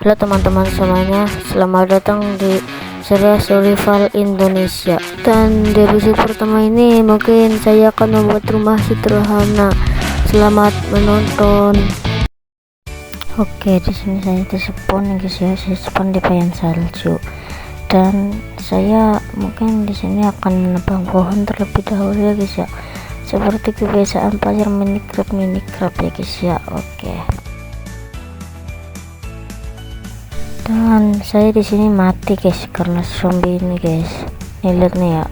Halo teman-teman semuanya, selamat datang di serial Survival Indonesia. Dan di episode pertama ini mungkin saya akan membuat rumah sederhana. Selamat menonton. Oke, di sini saya spawn ya guys ya, saya spawn di payan salju. Dan saya mungkin di sini akan menebang pohon terlebih dahulu ya guys ya. Seperti kebiasaan player Minecraft ya guys ya. Oke. Dan saya di sini mati guys karena zombie ini guys. Nih lihat nih ya.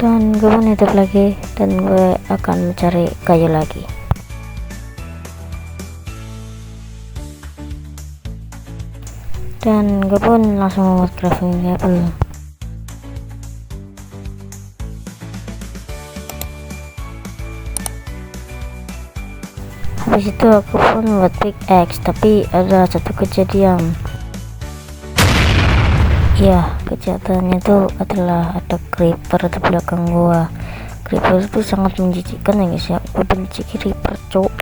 Dan gue pun hidup lagi dan gue akan mencari kayu lagi. Dan gue pun langsung membuat crafting table. Habis itu aku pun membuat pickaxe, tapi ada satu kejadian. Ya, kejahatannya itu adalah ada creeper di belakang gua. Creeper itu sangat menjijikkan ya guys ya. Gue benci creeper cuk.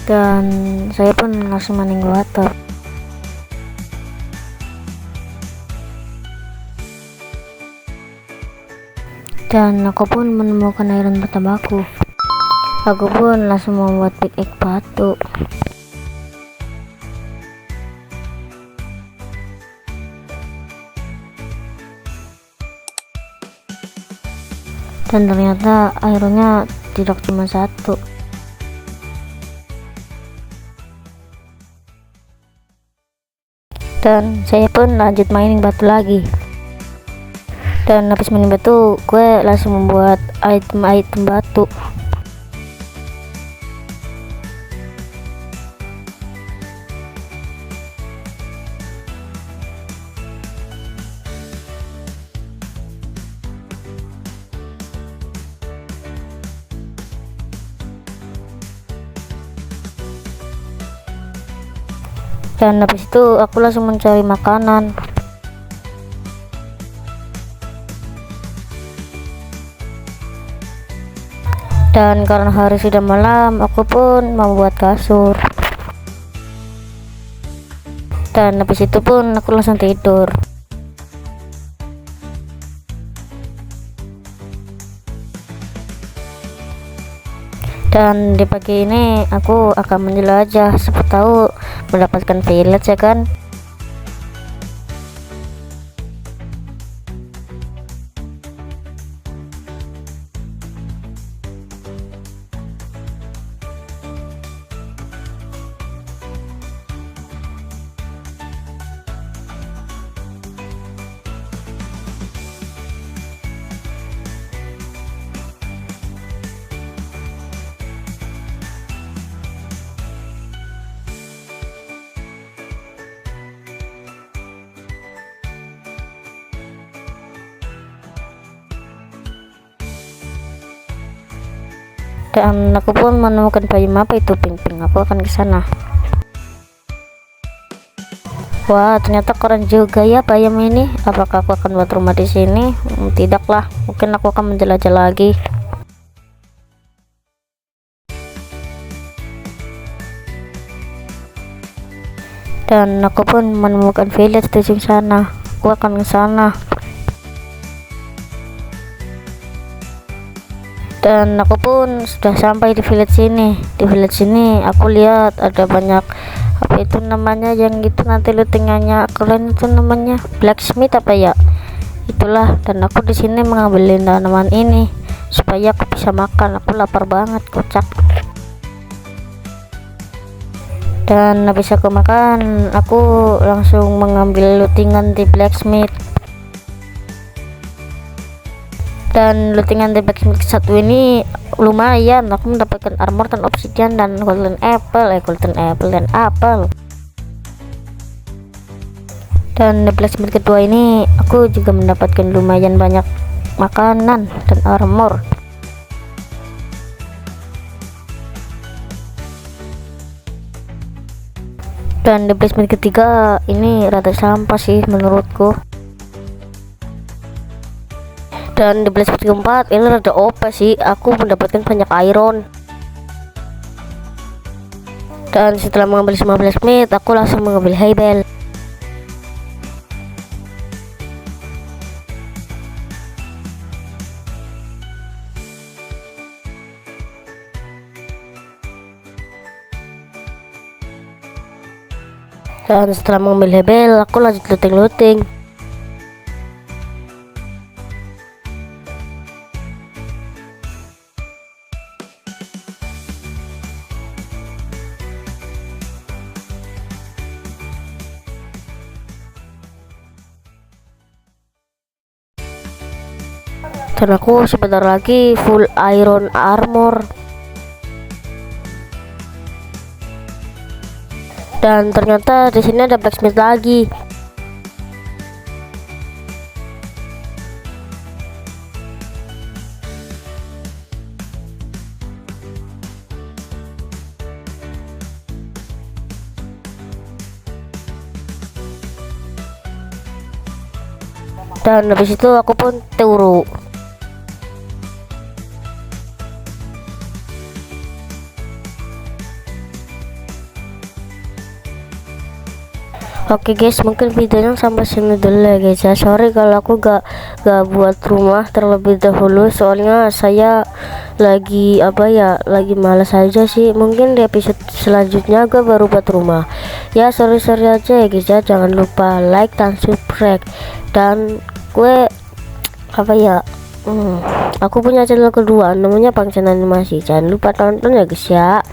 Dan saya pun langsung meninggal atap. Dan aku pun menemukan iron pertamaku. Aku pun langsung membuat pickaxe batu. Dan ternyata ironnya tidak cuma satu. Dan saya pun lanjut mining batu lagi. Dan habis mining batu gue langsung membuat item batu. Dan habis itu aku langsung mencari makanan. Dan karena hari sudah malam, aku pun membuat kasur. Dan habis itu pun aku langsung tidur. Dan di pagi ini aku akan menjelajah, siapa tahu mendapatkan village ya kan. Dan aku pun menemukan bayam apa itu, ping-ping. Aku akan ke sana. Wah, ternyata keren juga ya bayam ini. Apakah aku akan buat rumah di sini? Tidaklah, mungkin aku akan menjelajah lagi. Dan aku pun menemukan village di ujung sana. Aku akan ke sana. Dan aku pun sudah sampai di village ini. Di village ini aku lihat ada banyak apa itu namanya yang gitu nanti lootingannya kalian itu namanya blacksmith apa ya itulah. Dan aku di sini mengambil tanaman ini supaya aku bisa makan. Aku lapar banget kocak. Dan habis aku makan aku langsung mengambil lootingan di blacksmith. Dan lootingan di blacksmith satu ini lumayan, aku mendapatkan armor dan obsidian dan golden apple dan apel. Dan di blacksmith kedua ini aku juga mendapatkan lumayan banyak makanan dan armor. Dan di basement ketiga ini rada sampah sih menurutku. Dan di basement keempat ini rada OP sih, aku mendapatkan banyak iron. Dan setelah mengambil semua blacksmith, aku langsung mengambil hay bale. Dan setelah mengambil hay bale, aku lanjut looting. Dan aku sebentar lagi full iron armor. Dan ternyata di sini ada blacksmith lagi. Dan habis itu aku pun turu. Oke guys, mungkin videonya sampai sini dulu ya guys ya. Sorry kalau aku gak buat rumah terlebih dahulu, soalnya saya lagi lagi malas aja sih. Mungkin di episode selanjutnya gue baru buat rumah ya. Sorry aja ya guys ya. Jangan lupa like dan subscribe. Dan gue aku punya channel kedua namanya Pangcen Animasi, jangan lupa tonton ya guys ya.